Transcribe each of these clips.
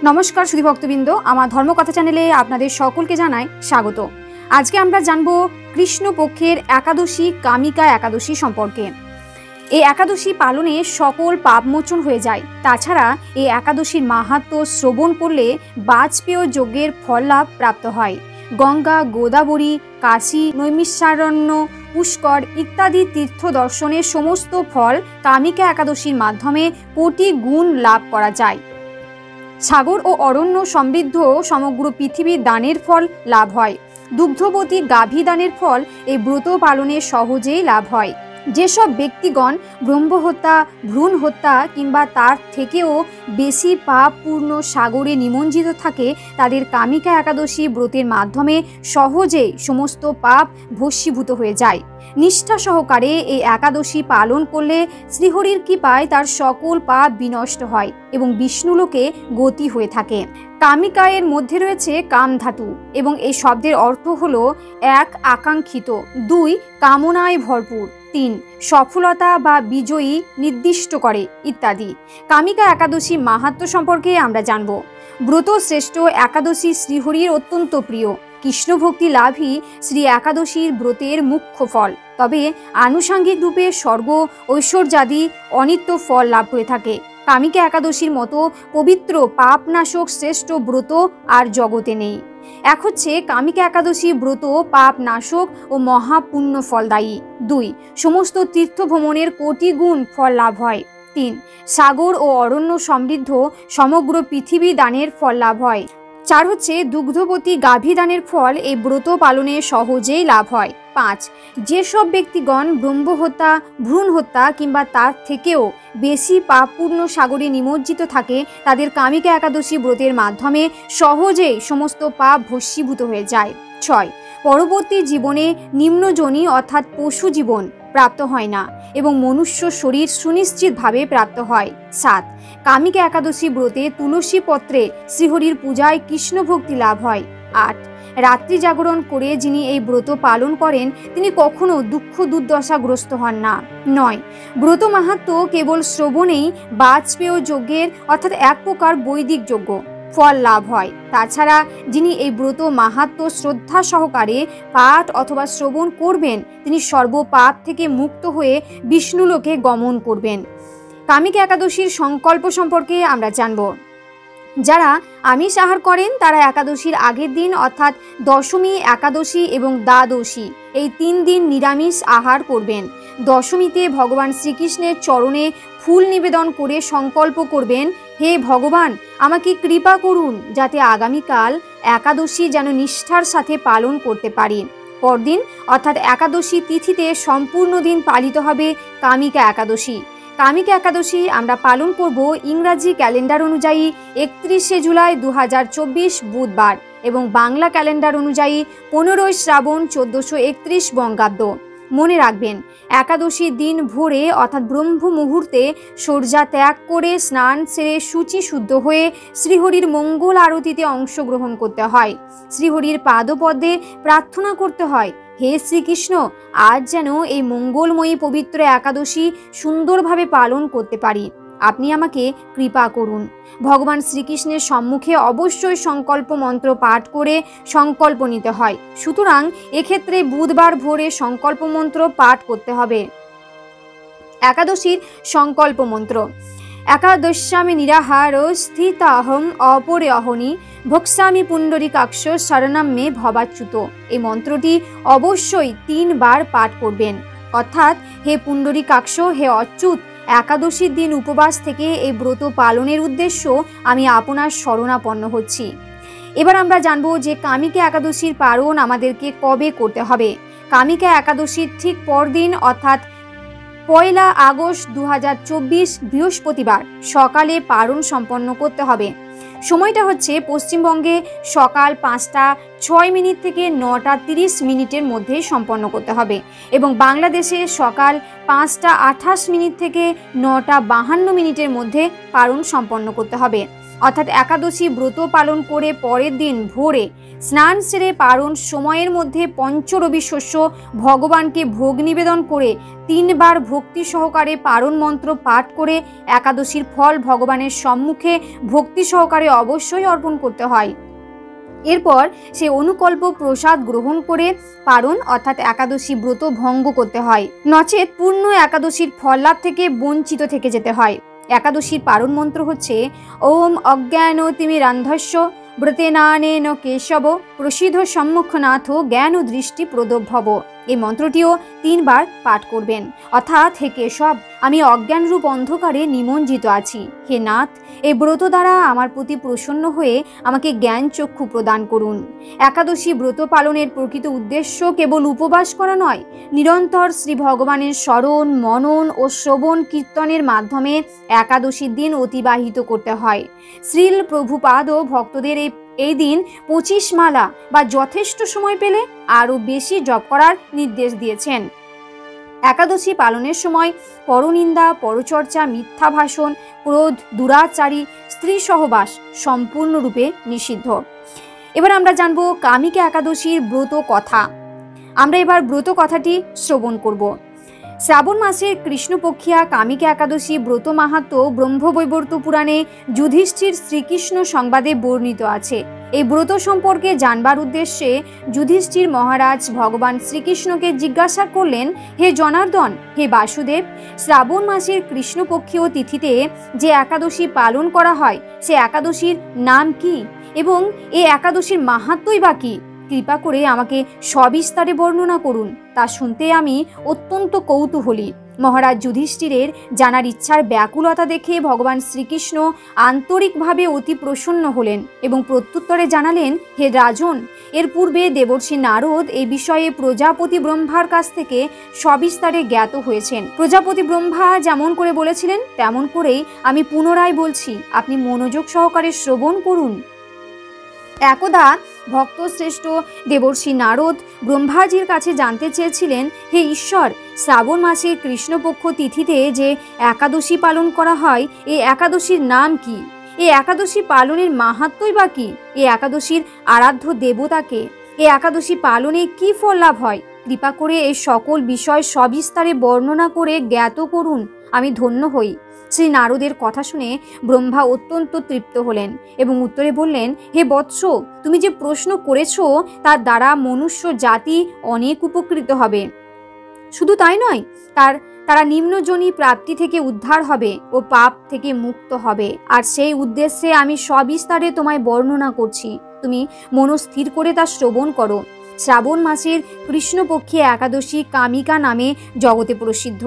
नमस्कार सुधी भक्तबिंद आमार धर्मकथा चैनेले आपनादेर सकलके जानाई स्वागत। आज के आमरा जानबो कृष्ण पक्षेर एकादशी कामिका एकादशी सम्पर्के। এই একাদশী পালনে সকল পাপমোচন হয়ে যায়। তাছাড়া এই একাদশীর মাহাত্ম্য শ্রবণ করলে বাজপেয় যজ্ঞের ফল লাভ প্রাপ্ত হয়। গঙ্গা, গোদাবরী, কাশী, নৈমিষারণ্য, পুষ্কর ইত্যাদি তীর্থ দর্শনের সমস্ত ফল কামিকা একাদশীর মাধ্যমে কোটি গুণ লাভ করা যায়। সাগর ও অরণ্য সমৃদ্ধ সমগ্র পৃথিবীর দানের ফল লাভ হয়। দুগ্ধবতী গাভী দানের ফল এই ব্রত পালনে সহজেই লাভ হয়। যেসব ব্যক্তিগণ ব্রহ্মহত্যা, ভ্রূণ হত্যা কিংবা তার থেকেও বেশি পাপপূর্ণ সাগরে নিমজ্জিত থাকে তাদের কামিকা একাদশী ব্রতের মাধ্যমে সহজেই সমস্ত পাপ ভস্মীভূত হয়ে যায়। নিষ্ঠা সহকারে এই একাদশী পালন করলে শ্রীহরির কৃপায় তার সকল পাপ বিনষ্ট হয় এবং বিষ্ণুলোকে গতি হয়ে থাকে। কামিকায়ের মধ্যে রয়েছে কাম ধাতু এবং এই শব্দের অর্থ হলো ১ আকাঙ্ক্ষিত, ২ কামনায় ভরপুর, ৩ সফলতা বা বিজয়ী নির্দিষ্ট করে ইত্যাদি। কামিকা একাদশী মাহাত্ম্য সম্পর্কে আমরা জানব। ব্রত শ্রেষ্ঠ একাদশী শ্রীহরির অত্যন্ত প্রিয়। কৃষ্ণ ভক্তি লাভই শ্রী একাদশীর ব্রতের মুখ্য ফল। তবে আনুষাঙ্গিক রূপে স্বর্গ, ঐশ্বর্যাদি অনিত্য ফল লাভ করে থাকে। কামিকা একাদশীর মতো পবিত্র পাপনাশক শ্রেষ্ঠ ব্রত আর জগতে নেই। এক হচ্ছে কামিকা একাদশী ব্রত পাপ নাশক ও মহাপুণ্য ফলদায়ী। ২ সমস্ত তীর্থ ভ্রমণের কোটি গুণ ফল লাভ হয়। ৩ সাগর ও অরণ্য সমৃদ্ধ সমগ্র পৃথিবী দানের ফল লাভ হয়। ৪ হচ্ছে দুগ্ধবতী গাভী দানের ফল এই ব্রত পালনে সহজেই লাভ হয়। ৫ যেসব ব্যক্তিগণ ব্রহ্মহত্যা, ভ্রূণ হত্যা কিংবা তার থেকেও বেশি পাপপূর্ণ সাগরে নিমজ্জিত থাকে তাদের কামিকা একাদশী ব্রতের মাধ্যমে সহজেই সমস্ত পাপ ভস্মীভূত হয়ে যায়। ৬ পরবর্তী জীবনে নিম্নজনী অর্থাৎ পশু জীবন প্রাপ্ত হয় না এবং মনুষ্য শরীর সুনিশ্চিতভাবে প্রাপ্ত হয়। ৭ কামিকা একাদশী ব্রতে তুলসী পত্রে শ্রীহরির পূজায় কৃষ্ণ ভক্তি লাভ হয়। ৮ রাত্রি জাগরণ করে যিনি এই ব্রত পালন করেন তিনি কখনো দুঃখ দুর্দশাগ্রস্ত হন না। ৯ ব্রত মাহাত্ম্য কেবল শ্রবণেই বাজপেয় যজ্ঞের অর্থাৎ এক প্রকার বৈদিক যজ্ঞ ফল লাভ হয়। তাছাড়া যিনি এই ব্রত মাহাত্ম্য শ্রদ্ধা সহকারে পাঠ অথবা শ্রবণ করবেন তিনি সর্বপাপ থেকে মুক্ত হয়ে বিষ্ণুলোকে গমন করবেন। কামিকা একাদশীর সংকল্প সম্পর্কে আমরা জানব। যারা আমিষ আহার করেন তারা একাদশীর আগের দিন অর্থাৎ দশমী, একাদশী এবং দ্বাদশী এই ৩ দিন নিরামিষ আহার করবেন। দশমীতে ভগবান শ্রীকৃষ্ণের চরণে ফুল নিবেদন করে সংকল্প করবেন, হে ভগবান আমাকে কৃপা করুন যাতে আগামীকাল একাদশী যেন নিষ্ঠার সাথে পালন করতে পারি। পরদিন অর্থাৎ একাদশী তিথিতে সম্পূর্ণ দিন পালিত হবে কামিকা একাদশী। কামিকা একাদশী আমরা পালন করব ইংরাজি ক্যালেন্ডার অনুযায়ী ৩১শে জুলাই ২০২৪ বুধবার এবং বাংলা ক্যালেন্ডার অনুযায়ী ১৫ই শ্রাবণ ১৪৩১ বঙ্গাব্দ। মনে রাখবেন একাদশীর দিন ভোরে অর্থাৎ ব্রহ্ম মুহূর্তে সূর্যা ত্যাগ করে স্নান সেরে শুচি শুদ্ধ হয়ে শ্রীহরির মঙ্গল আরতিতে অংশগ্রহণ করতে হয়। শ্রীহরির পাদপদ্মে প্রার্থনা করতে হয়, হে শ্রীকৃষ্ণ আজ যেন এই মঙ্গলময়ী পবিত্র একাদশী সুন্দরভাবে পালন করতে পারি, আপনি আমাকে কৃপা করুন। ভগবান শ্রীকৃষ্ণের সম্মুখে অবশ্যই সংকল্প মন্ত্র পাঠ করে সংকল্প নিতে হয়। সুতরাং এক্ষেত্রে বুধবার ভোরে সংকল্প মন্ত্র পাঠ করতে হবে। একাদশীর সংকল্প মন্ত্র। একাদশ্যামি নিরাহার স্থিতাহং অপরে অহনি ভক্সামি পুণ্ডরীকাক্ষ শরণম মে ভবাচ্যুত। এই মন্ত্রটি অবশ্যই ৩ বার পাঠ করবেন। অর্থাৎ হে পুণ্ডরীকাক্ষ, হে অচ্যুত, একাদশীর দিন উপবাস থেকে এই ব্রত পালনের উদ্দেশ্য আমি আপনার শরণাপন্ন হচ্ছি। এবার আমরা জানবো যে কামিকা একাদশীর পালন আমাদেরকে কবে করতে হবে। কামিকা একাদশীর ঠিক পরদিন অর্থাৎ ১ আগস্ট ২০২৪ বৃহস্পতিবার সকালে পালন সম্পন্ন করতে হবে। সময়টা হচ্ছে পশ্চিমবঙ্গে সকাল ৫টা ৬ মিনিট থেকে ৯টা ৩০ মিনিটের মধ্যে সম্পন্ন করতে হবে এবং বাংলাদেশে সকাল ৫টা ২৮ মিনিট থেকে ৯টা ৫২ মিনিটের মধ্যে পালন সম্পন্ন করতে হবে। অর্থাৎ একাদশী ব্রত পালন করে পরের দিন ভোরে স্নান সেরে পারণ সময়ের মধ্যে পঞ্চরবি শস্য ভগবানকে ভোগ নিবেদন করে 3 বার ভক্তি সহকারে পারণ মন্ত্র পাঠ করে একাদশীর ফল ভগবানের সম্মুখে ভক্তি সহকারে অবশ্যই অর্পণ করতে হয়। এরপর সে অনুকল্প প্রসাদ গ্রহণ করে পারণ অর্থাৎ একাদশী ব্রত ভঙ্গ করতে হয়, নচেত পূর্ণ একাদশীর ফল লাভ থেকে বঞ্চিত থেকে যেতে হয়। একাদশীর পারণ মন্ত্র হচ্ছে ওম অজ্ঞান তিমিরান্ধস্য ব্রতেনানেন কেশব প্রসিদ্ধ সম্মুখনাথ জ্ঞান দৃষ্টি প্রদভব। এই মন্ত্রটিও 3 বার পাঠ করবেন, অর্থাৎ হে কেশব, আমি অজ্ঞানরূপ অন্ধকারে নিমজ্জিত আছি। হে নাথ, এই ব্রত দ্বারা আমার প্রতি প্রসন্ন হয়ে আমাকে জ্ঞান চক্ষু প্রদান করুন। একাদশী ব্রত পালনের প্রকৃত উদ্দেশ্য কেবল উপবাস করা নয়, নিরন্তর শ্রী ভগবানের স্মরণ মনন ও শ্রবণ কীর্তনের মাধ্যমে একাদশীর দিন অতিবাহিত করতে হয়। শ্রীল প্রভুপাদ ও ভক্তদের এই দিন 25 মালা বা যথেষ্ট সময় পেলে আরও বেশি জপ করার নির্দেশ দিয়েছেন। একাদশী পালনের সময় পরনিন্দা, পরচর্চা, মিথ্যা ভাষণ, ক্রোধ, দুরাচারী, স্ত্রী সহবাস সম্পূর্ণরূপে নিষিদ্ধ। এবার আমরা জানব কামিকা একাদশীর ব্রত কথা। আমরা এবার ব্রত কথাটি শ্রবণ করব। শ্রাবণ মাসের কৃষ্ণপক্ষিয়া কামিকা একাদশী ব্রত মাহাত্ম্য ব্রহ্মবৈবর্ত পুরাণে যুধিষ্ঠির শ্রীকৃষ্ণ সংবাদে বর্ণিত আছে। এই ব্রত সম্পর্কে জানবার উদ্দেশ্যে যুধিষ্ঠির মহারাজ ভগবান শ্রীকৃষ্ণকে জিজ্ঞাসা করলেন, হে জনার্দন, হে বাসুদেব, শ্রাবণ মাসের কৃষ্ণপক্ষীয় তিথিতে যে একাদশী পালন করা হয় সে একাদশীর নাম কি এবং এই একাদশীর মাহাত্ম্যই বা কি? কৃপা করে আমাকে সবিস্তারে বর্ণনা করুন, তা শুনতে আমি অত্যন্ত কৌতূহলী। মহারাজ যুধিষ্ঠিরের জানার ইচ্ছার ব্যাকুলতা দেখে ভগবান শ্রীকৃষ্ণ আন্তরিকভাবে অতি প্রসন্ন হলেন এবং প্রত্যুত্তরে জানালেন, হে রাজন, এর পূর্বে দেবর্ষি নারদ এই বিষয়ে প্রজাপতি ব্রহ্মার কাছ থেকে সবিস্তারে জ্ঞাত হয়েছেন। প্রজাপতি ব্রহ্মা যেমন করে বলেছিলেন তেমন করেই আমি পুনরায় বলছি, আপনি মনোযোগ সহকারে শ্রবণ করুন। একদা ভক্তশ্রেষ্ঠ দেবর্ষি নারদ ব্রহ্মাজির কাছে জানতে চেয়েছিলেন, হে ঈশ্বর, শ্রাবণ মাসের কৃষ্ণপক্ষ তিথিতে যে একাদশী পালন করা হয় এই একাদশীর নাম কি? এই একাদশী পালনের মাহাত্ম্যই বা কি? এই একাদশীর আরাধ্য দেবতাকে? এই একাদশী পালনে কি ফল লাভ হয়? কৃপা করে এই সকল বিষয় সবিস্তারে বর্ণনা করে জ্ঞাত করুন, আমি ধন্য হই। শ্রী নারদের কথা শুনে ব্রহ্মা অত্যন্ত তৃপ্ত হলেন এবং উত্তরে বললেন, হে বৎস, তুমি যে প্রশ্ন করেছ তার দ্বারা মনুষ্য জাতি অনেক উপকৃত হবে। শুধু তাই নয়, তারা নিম্নজনী প্রাপ্তি থেকে উদ্ধার হবে ও পাপ থেকে মুক্ত হবে। আর সেই উদ্দেশ্যে আমি সবিস্তারে তোমায় বর্ণনা করছি, তুমি মনস্থির করে তা শ্রবণ করো। শ্রাবণ মাসের কৃষ্ণপক্ষী একাদশী কামিকা নামে জগতে প্রসিদ্ধ।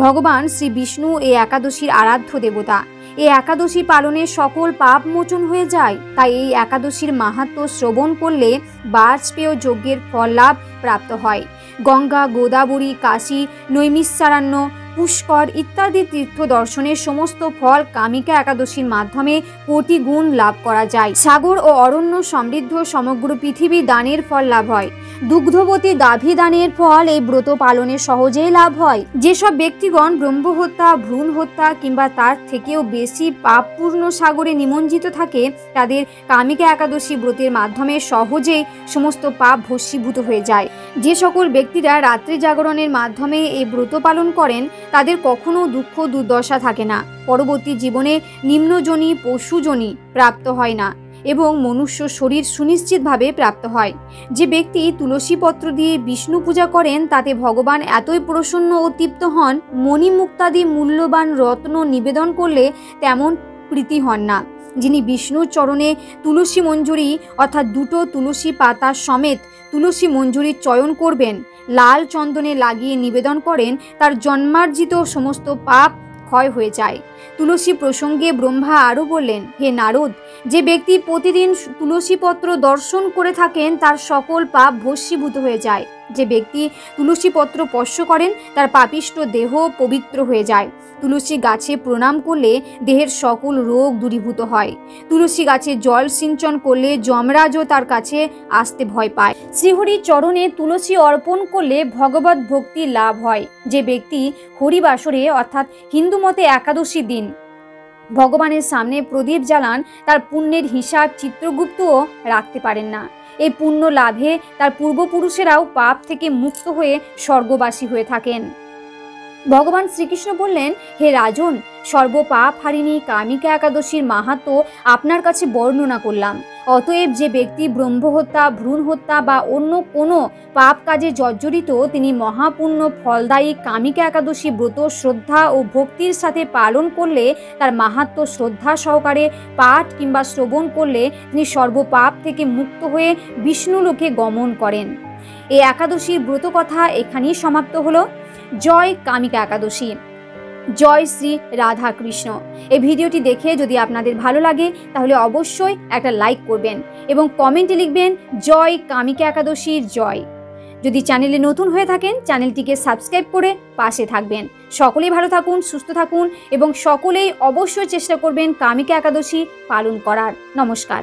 ভগবান শ্রী বিষ্ণু এই একাদশীর আরাধ্য দেবতা। এই একাদশী পালনে সকল পাপ মোচন হয়ে যায়, তাই এই একাদশীর মাহাত্ম্য শ্রবণ করলে বাজপেয় যজ্ঞের ফল লাভ প্রাপ্ত হয়। গঙ্গা, গোদাবরী, কাশী, নৈমিষারণ্য, পুষ্কর ইত্যাদি তীর্থ দর্শনের সমস্ত ফল কামিকা একাদশীর মাধ্যমে কোটি গুণ লাভ করা যায়। সাগর ও অরণ্য সমৃদ্ধ সমগ্র পৃথিবী দানের ফল লাভ হয়। দুগ্ধবতী গাভী দানের ফল এই ব্রত পালনে সহজেই লাভ হয়। যেসব ব্যক্তিগণ ব্রহ্মহত্যা, ভ্রূণ হত্যা কিংবা তার থেকেও বেশি পাপপূর্ণ সাগরে নিমজ্জিত থাকে তাদের কামিকা একাদশী ব্রতের মাধ্যমে সহজেই সমস্ত পাপ ভস্মীভূত হয়ে যায়। যে সকল ব্যক্তিরা রাত্রি জাগরণের মাধ্যমে এই ব্রত পালন করেন তাদের কখনো দুঃখ দুর্দশা থাকে না, পরবর্তী জীবনে নিম্নজনী পশুজনী প্রাপ্ত হয় না এবং মনুষ্য শরীর সুনিশ্চিতভাবে প্রাপ্ত হয়। যে ব্যক্তি তুলসী পত্র দিয়ে বিষ্ণু পূজা করেন তাতে ভগবান এতই প্রসন্ন ও তৃপ্ত হন, মণিমুক্তাদি মূল্যবান রত্ন নিবেদন করলে তেমন প্রীতি হন না। যিনি বিষ্ণুর চরণে তুলসী মঞ্জুরি অর্থাৎ 2টো তুলসী পাতা সমেত তুলসী মঞ্জুরির চয়ন করবেন, লাল চন্দনে লাগিয়ে নিবেদন করেন, তার জন্মার্জিত সমস্ত পাপ ক্ষয় হয়ে যায়। তুলসী প্রসঙ্গে ব্রহ্মা আরও বললেন, হে নারদ, যে ব্যক্তি প্রতিদিন তুলসী পত্র দর্শন করে থাকেন তার সকল পাপ ভস্মীভূত হয়ে যায়। যে ব্যক্তি তুলসী পত্র স্পর্শ করেন তার পাপিষ্ট দেহ পবিত্র হয়ে যায়। তুলসী গাছে প্রণাম করলে দেহের সকল রোগ দূরীভূত হয়। তুলসী গাছে জল সিঞ্চন করলে যমরাজও তার কাছে আসতে ভয় পায়। শ্রীহরির চরণে তুলসী অর্পণ করলে ভগবত ভক্তি লাভ হয়। যে ব্যক্তি হরিবাসরে অর্থাৎ হিন্দু মতে একাদশী দিন ভগবানের সামনে প্রদীপ জ্বালান, তার পুণ্যের হিসাব চিত্রগুপ্তও রাখতে পারেন না। এই পুণ্য লাভে তার পূর্বপুরুষেরাও পাপ থেকে মুক্ত হয়ে স্বর্গবাসী হয়ে থাকেন। ভগবান শ্রীকৃষ্ণ বললেন, হে রাজন, সর্বপাপ হারিণী কামিকা একাদশীর মাহাত্ম্য আপনার কাছে বর্ণনা করলাম। অতএব যে ব্যক্তি ব্রহ্মহত্যা, ভ্রূণ হত্যা বা অন্য কোনো পাপ কাজে জর্জরিত, তিনি মহাপুণ্য ফলদায়ী কামিকা একাদশী ব্রত শ্রদ্ধা ও ভক্তির সাথে পালন করলে, তার মাহাত্ম্য শ্রদ্ধা সহকারে পাঠ কিংবা শ্রবণ করলে তিনি সর্বপাপ থেকে মুক্ত হয়ে বিষ্ণুলোকে গমন করেন। এই একাদশীর ব্রত কথা এখানেই সমাপ্ত হলো। জয় কামিকা একাদশী, জয় শ্রী রাধা কৃষ্ণ। এই ভিডিওটি দেখে যদি আপনাদের ভালো লাগে তাহলে অবশ্যই একটা লাইক করবেন এবং কমেন্টে লিখবেন জয় কামিকা একাদশীর জয়। যদি চ্যানেলে নতুন হয়ে থাকেন চ্যানেলটিকে সাবস্ক্রাইব করে পাশে থাকবেন। সকলেই ভালো থাকুন, সুস্থ থাকুন এবং সকলেই অবশ্যই চেষ্টা করবেন কামিকা একাদশী পালন করার। নমস্কার।